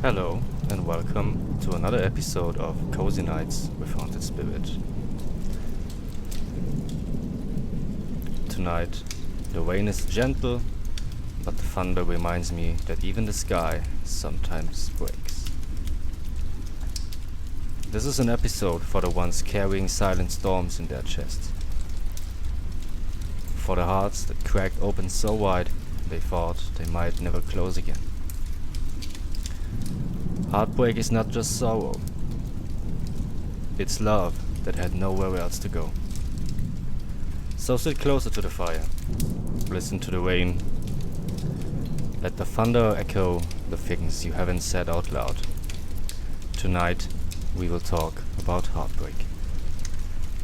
Hello and welcome to another episode of Cozy Nights with Haunted Spirit. Tonight, the rain is gentle, but the thunder reminds me that even the sky sometimes breaks. This is an episode for the ones carrying silent storms in their chests. For the hearts that cracked open so wide they thought they might never close again. Heartbreak is not just sorrow. It's love that had nowhere else to go. So sit closer to the fire. Listen to the rain. Let the thunder echo the things you haven't said out loud. Tonight, we will talk about heartbreak.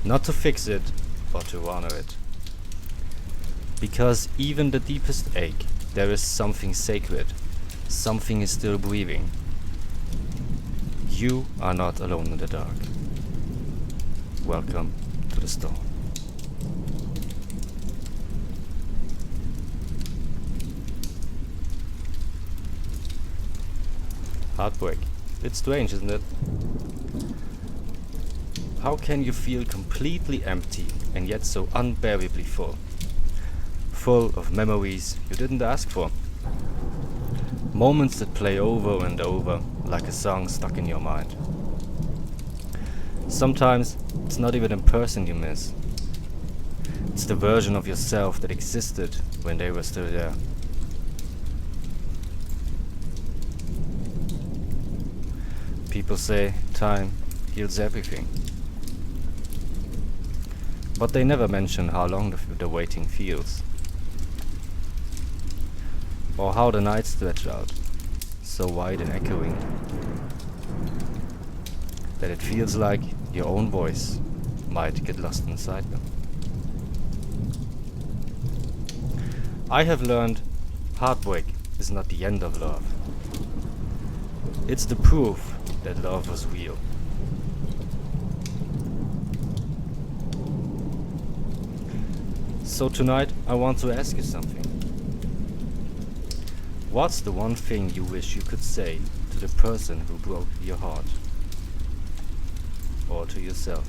Not to fix it, but to honor it. Because even the deepest ache, there is something sacred. Something is still breathing. You are not alone in the dark. Welcome to the storm. Heartbreak. It's strange, isn't it? How can you feel completely empty and yet so unbearably full? Full of memories you didn't ask for. Moments that play over and over like a song stuck in your mind. Sometimes it's not even a person you miss. It's the version of yourself that existed when they were still there. People say time heals everything. But they never mention how long the waiting feels. Or how the nights stretch out, so wide and echoing, that it feels like your own voice might get lost inside them. I have learned heartbreak is not the end of love. It's the proof that love was real. So tonight I want to ask you something. What's the one thing you wish you could say to the person who broke your heart? Or to yourself?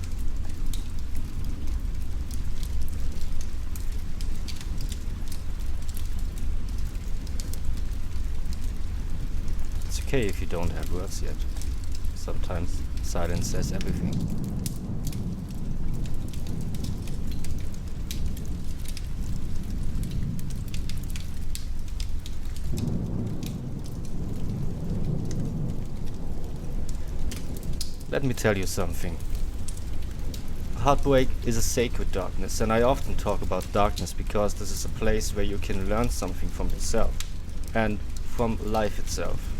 It's okay if you don't have words yet. Sometimes silence says everything. Let me tell you something. Heartbreak is a sacred darkness, and I often talk about darkness because this is a place where you can learn something from yourself and from life itself.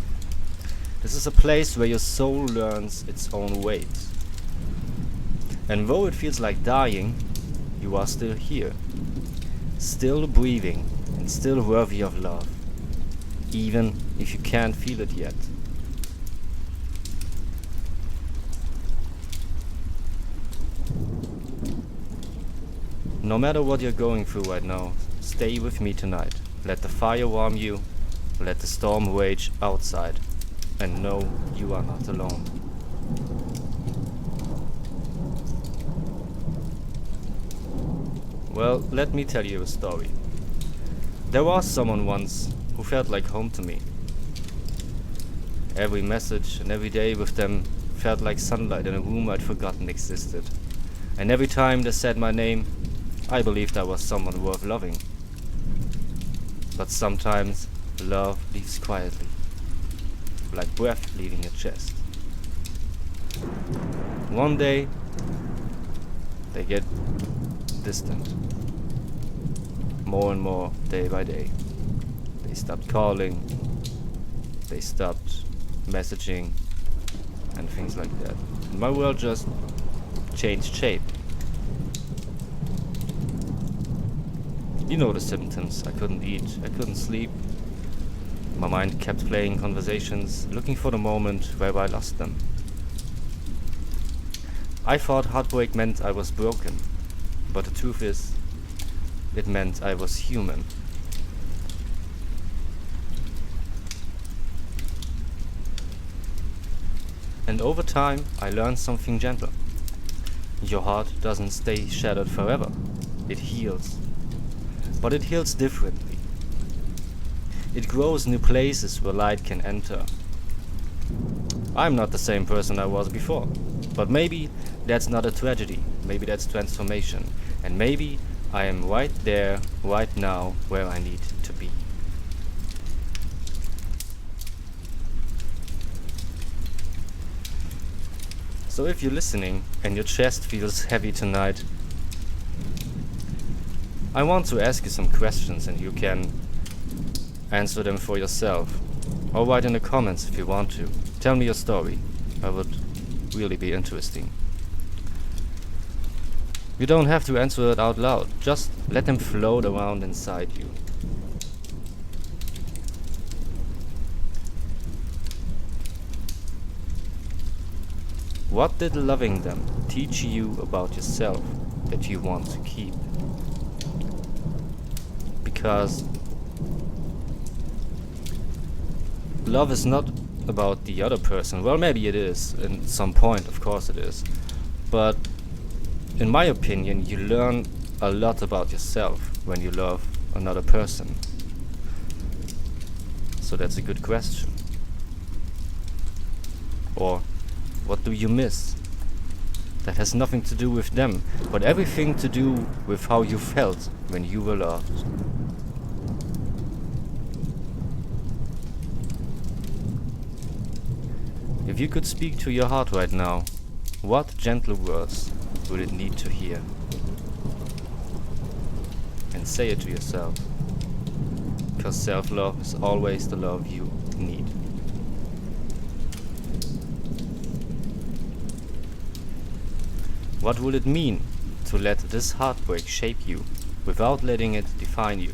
This is a place where your soul learns its own weight. And though it feels like dying, you are still here, still breathing and still worthy of love, even if you can't feel it yet. No matter what you're going through right now, stay with me tonight. Let the fire warm you, let the storm rage outside, and know you are not alone. Well, let me tell you a story. There was someone once who felt like home to me. Every message and every day with them felt like sunlight in a room I'd forgotten existed. And every time they said my name, I believed I was someone worth loving. But sometimes love leaves quietly, like breath leaving your chest. One day, they get distant. More and more, day by day. They stopped calling, they stopped messaging, and things like that. And my world just changed shape. You know the symptoms. I couldn't eat, I couldn't sleep. My mind kept playing conversations, looking for the moment where I lost them. I thought heartbreak meant I was broken, but the truth is, it meant I was human. And over time, I learned something gentle. Your heart doesn't stay shattered forever. It heals. But it heals differently. It grows new places where light can enter. I'm not the same person I was before. But maybe that's not a tragedy. Maybe that's transformation. And maybe I am right there, right now, where I need to be. So if you're listening and your chest feels heavy tonight, I want to ask you some questions and you can answer them for yourself. Or write in the comments if you want to. Tell me your story. That would really be interesting. You don't have to answer it out loud. Just let them float around inside you. What did loving them teach you about yourself that you want to keep? Because love is not about the other person. Well, maybe it is, in some point, of course it is. But in my opinion, you learn a lot about yourself when you love another person. So that's a good question. Or what do you miss? That has nothing to do with them, but everything to do with how you felt when you were loved. If you could speak to your heart right now, what gentle words would it need to hear? And say it to yourself. Because self-love is always the love you need. What would it mean to let this heartbreak shape you without letting it define you?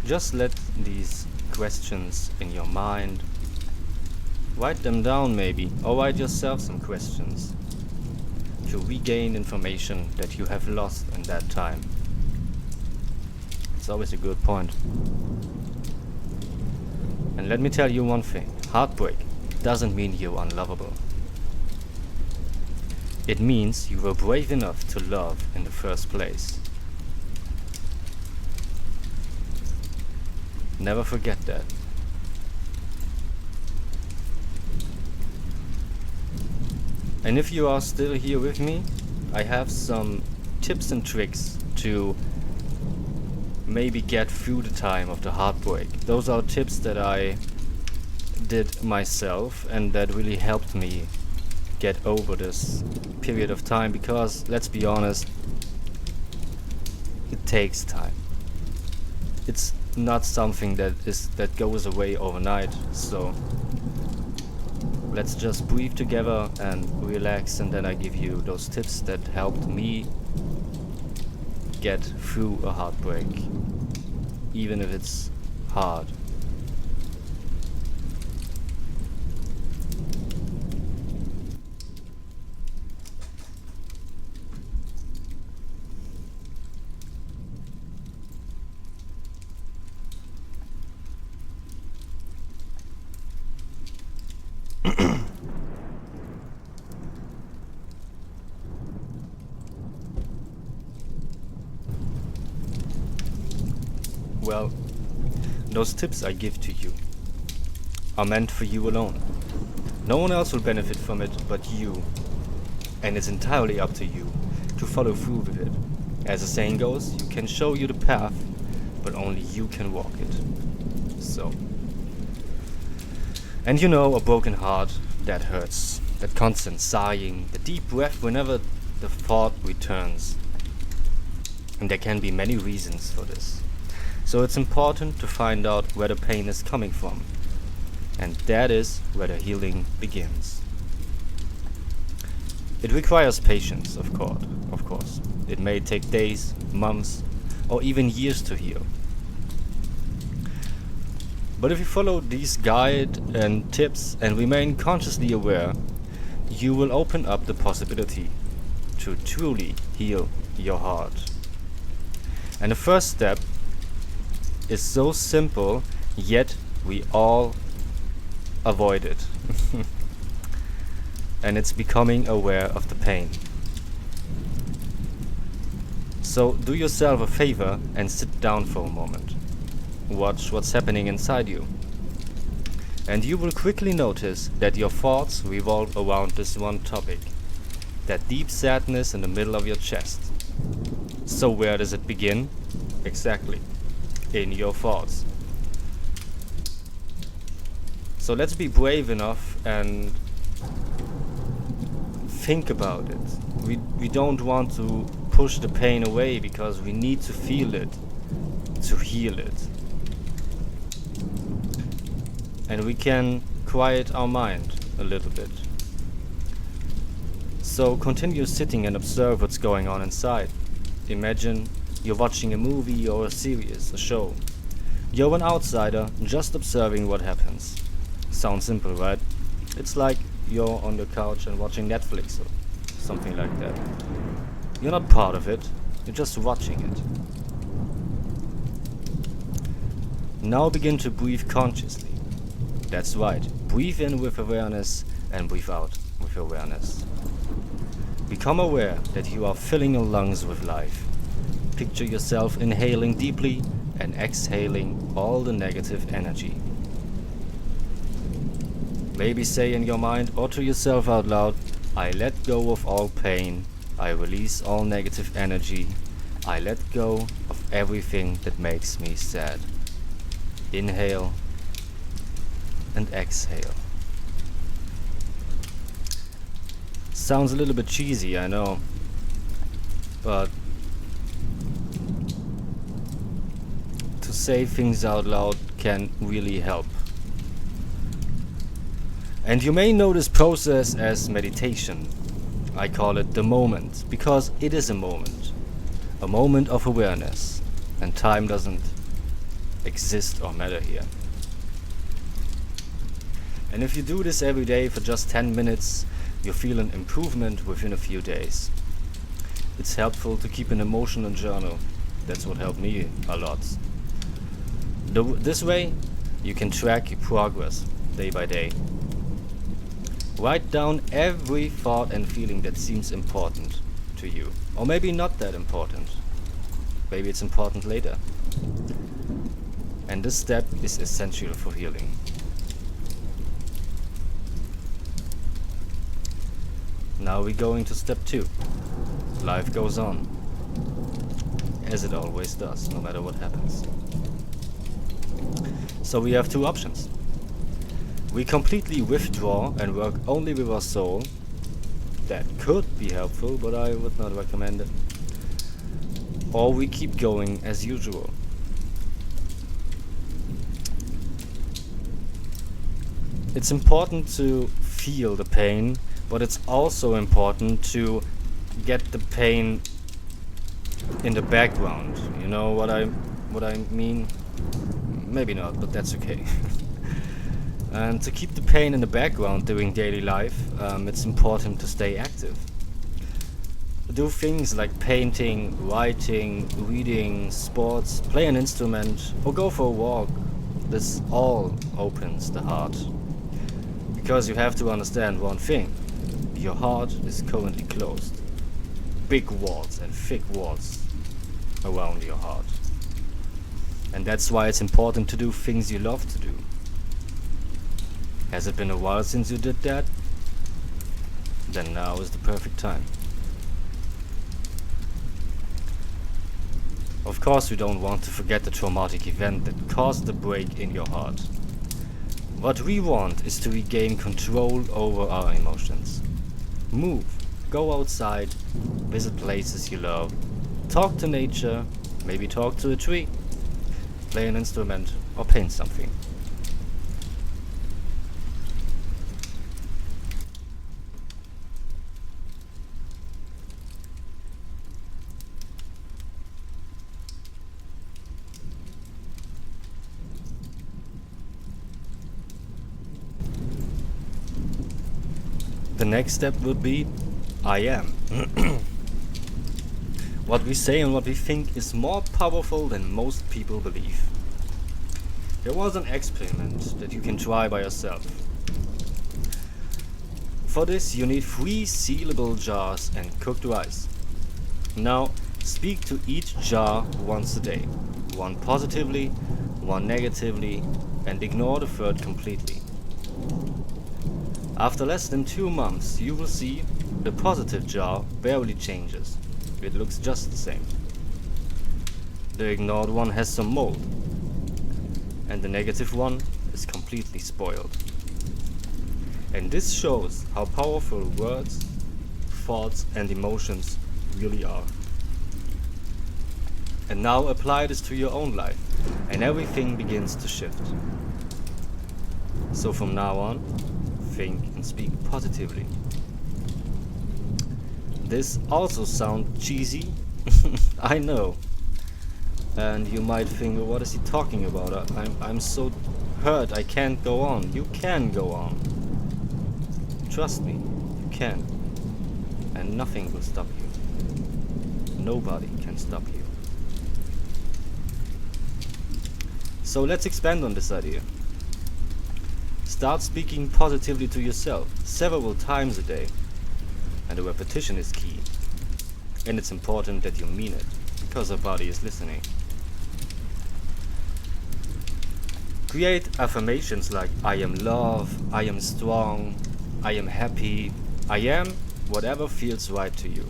Just let these questions in your mind. Write them down maybe, or write yourself some questions to regain information that you have lost in that time. It's always a good point. And let me tell you one thing, heartbreak doesn't mean you're unlovable. It means you were brave enough to love in the first place. Never forget that. And if you are still here with me, I have some tips and tricks to maybe get through the time of the heartbreak. Those are tips that I did myself and that really helped me get over this period of time, because let's be honest, it takes time. It's not something that goes away overnight, so let's just breathe together and relax, and then I give you those tips that helped me get through a heartbreak, even if it's hard. Well, those tips I give to you are meant for you alone. No one else will benefit from it but you, and it's entirely up to you to follow through with it. As the saying goes, you can show you the path, but only you can walk it. So, and you know, a broken heart, that hurts. That constant sighing, the deep breath whenever the thought returns. And there can be many reasons for this. So it's important to find out where the pain is coming from. And that is where the healing begins. It requires patience, of course. It may take days, months, or even years to heal. But if you follow these guide and tips and remain consciously aware, you will open up the possibility to truly heal your heart. And the first step is so simple, yet we all avoid it. And it's becoming aware of the pain. So do yourself a favor and sit down for a moment. Watch what's happening inside you. And you will quickly notice that your thoughts revolve around this one topic. That deep sadness in the middle of your chest. So where does it begin? Exactly. In your thoughts. So let's be brave enough and think about it. We don't want to push the pain away because we need to feel it, to heal it. And we can quiet our mind a little bit. So continue sitting and observe what's going on inside. Imagine you're watching a movie or a series, a show. You're an outsider just observing what happens. Sounds simple, right? It's like you're on your couch and watching Netflix or something like that. You're not part of it, you're just watching it. Now begin to breathe consciously. That's right, breathe in with awareness and breathe out with awareness. Become aware that you are filling your lungs with life. Picture yourself inhaling deeply and exhaling all the negative energy. Maybe say in your mind or to yourself out loud, I let go of all pain, I release all negative energy, I let go of everything that makes me sad. Inhale and exhale. Sounds a little bit cheesy, I know, but to say things out loud can really help. And you may know this process as meditation. I call it the moment, because it is a moment of awareness, and time doesn't exist or matter here. And if you do this every day for just 10 minutes, you'll feel an improvement within a few days. It's helpful to keep an emotional journal. That's what helped me a lot. This way, you can track your progress day by day. Write down every thought and feeling that seems important to you. Or maybe not that important. Maybe it's important later. And this step is essential for healing. Now we go into step 2. Life goes on. As it always does, no matter what happens. So we have 2 options. We completely withdraw and work only with our soul. That could be helpful, but I would not recommend it. Or we keep going as usual. It's important to feel the pain, but it's also important to get the pain in the background. You know what I mean? Maybe not, but that's okay. And to keep the pain in the background during daily life, it's important to stay active. Do things like painting, writing, reading, sports, play an instrument, or go for a walk. This all opens the heart. Because you have to understand one thing. Your heart is currently closed. Big walls and thick walls around your heart. And that's why it's important to do things you love to do. Has it been a while since you did that? Then now is the perfect time. Of course we don't want to forget the traumatic event that caused the break in your heart. What we want is to regain control over our emotions. Move, go outside, visit places you love, talk to nature, maybe talk to a tree, play an instrument or paint something. The next step would be I am. What we say and what we think is more powerful than most people believe. There was an experiment that you can try by yourself. For this you need 3 sealable jars and cooked rice. Now speak to each jar once a day. 1 positively, 1 negatively, and ignore the third completely. After less than 2 months, you will see the positive jar barely changes. It looks just the same. The ignored one has some mold, and the negative one is completely spoiled. And this shows how powerful words, thoughts, and emotions really are. And now apply this to your own life, and everything begins to shift. So from now on, think and speak positively. This also sounds cheesy, I know. And you might think, well, what is he talking about? I'm so hurt, I can't go on. You can go on. Trust me, you can. And nothing will stop you. Nobody can stop you. So let's expand on this idea. Start speaking positively to yourself several times a day. And the repetition is key. And it's important that you mean it, because your body is listening. Create affirmations like I am love, I am strong, I am happy, I am whatever feels right to you.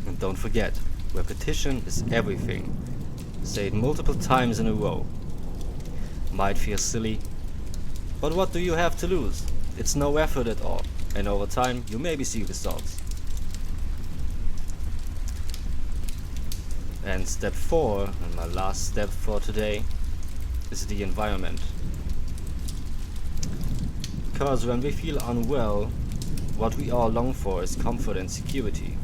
And don't forget, repetition is everything. Say it multiple times in a row. Might feel silly, but what do you have to lose? It's no effort at all. And over time, you maybe see results. And step 4, and my last step for today, is the environment. Because when we feel unwell, what we all long for is comfort and security.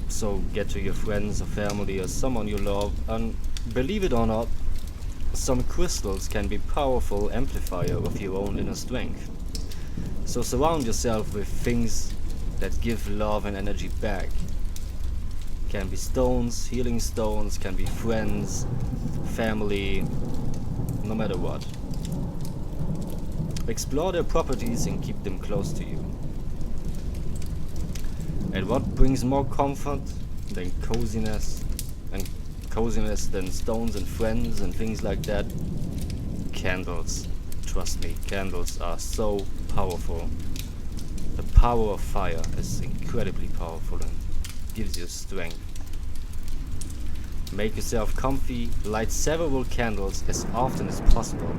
So get to your friends or family or someone you love, and believe it or not, some crystals can be powerful amplifier of your own inner strength. So surround yourself with things that give love and energy back. Can be stones, healing stones, can be friends, family, no matter what. Explore their properties and keep them close to you. And what brings more comfort than coziness, and coziness than stones and friends and things like that? Candles. Trust me, candles are so powerful. The power of fire is incredibly powerful and gives you strength. Make yourself comfy, light several candles as often as possible.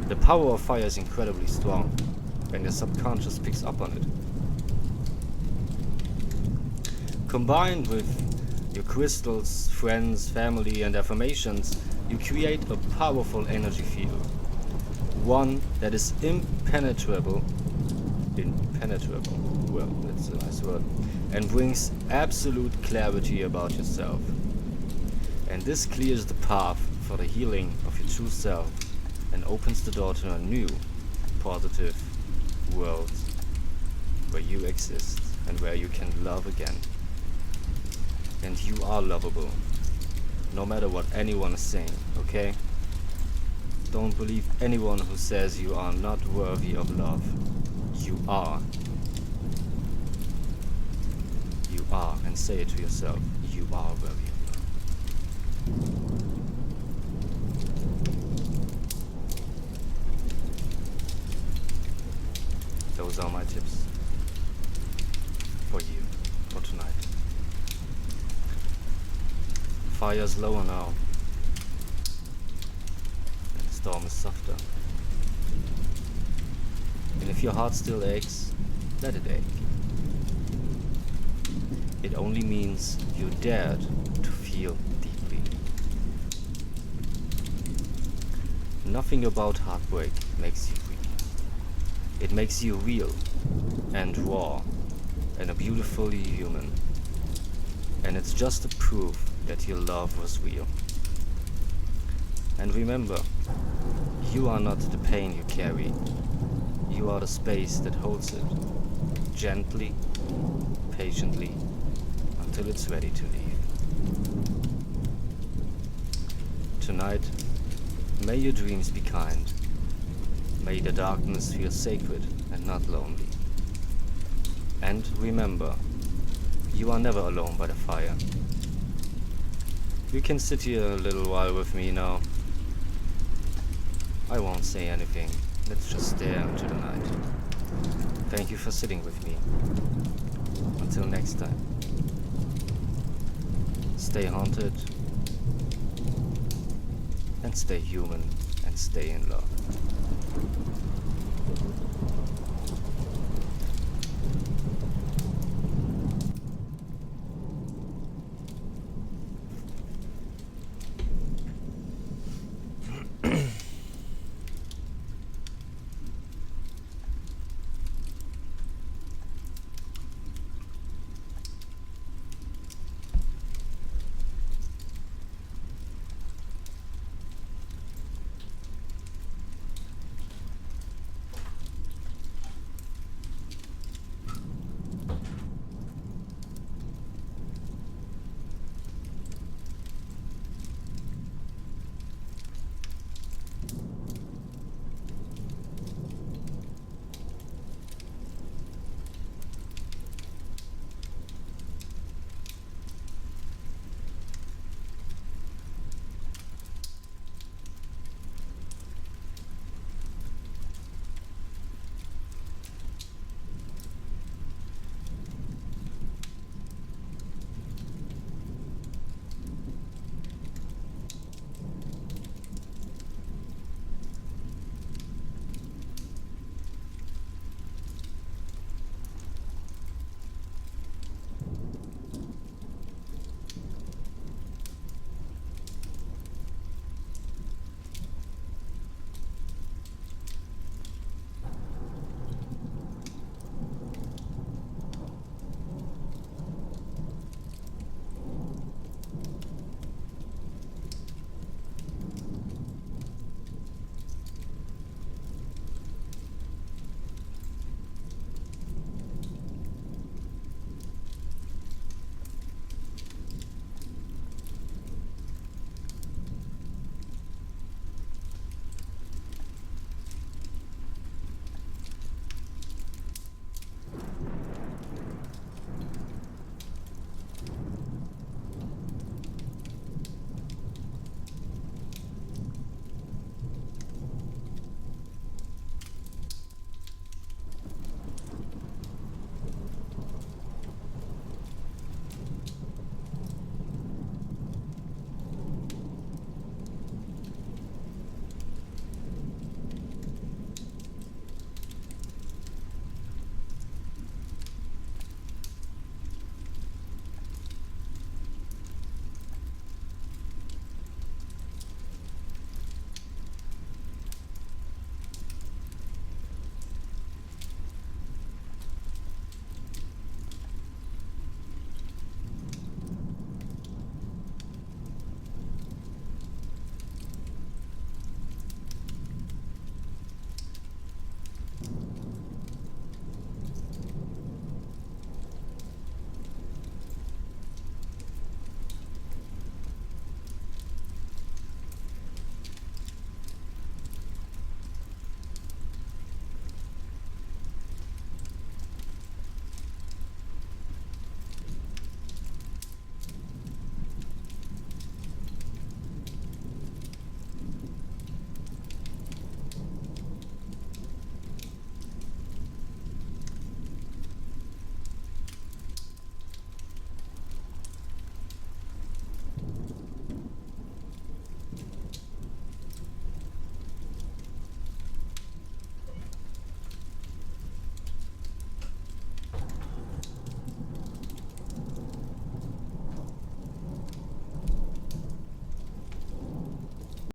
The power of fire is incredibly strong, and your subconscious picks up on it. Combined with your crystals, friends, family, and affirmations, you create a powerful energy field. One that is impenetrable, well, that's a nice word, and brings absolute clarity about yourself. And this clears the path for the healing of your true self and opens the door to a new, positive world where you exist and where you can love again. And you are lovable, no matter what anyone is saying, okay? Don't believe anyone who says you are not worthy of love. You are. You are, and say it to yourself, you are worthy of love. Those are my tips for you for tonight. Fire's lower now, and the storm is softer. And if your heart still aches, let it ache. It only means you dared to feel deeply. Nothing about heartbreak makes you weak. It makes you real and raw and a beautifully human. And it's just a proof that your love was real. And remember, you are not the pain you carry. You are the space that holds it. gently, patiently, until it's ready to leave. Tonight, may your dreams be kind. May the darkness feel sacred and not lonely. And remember, you are never alone by the fire. You can sit here a little while with me now. I won't say anything. Let's just stare into the night. Thank you for sitting with me. Until next time. Stay haunted. And stay human and stay in love.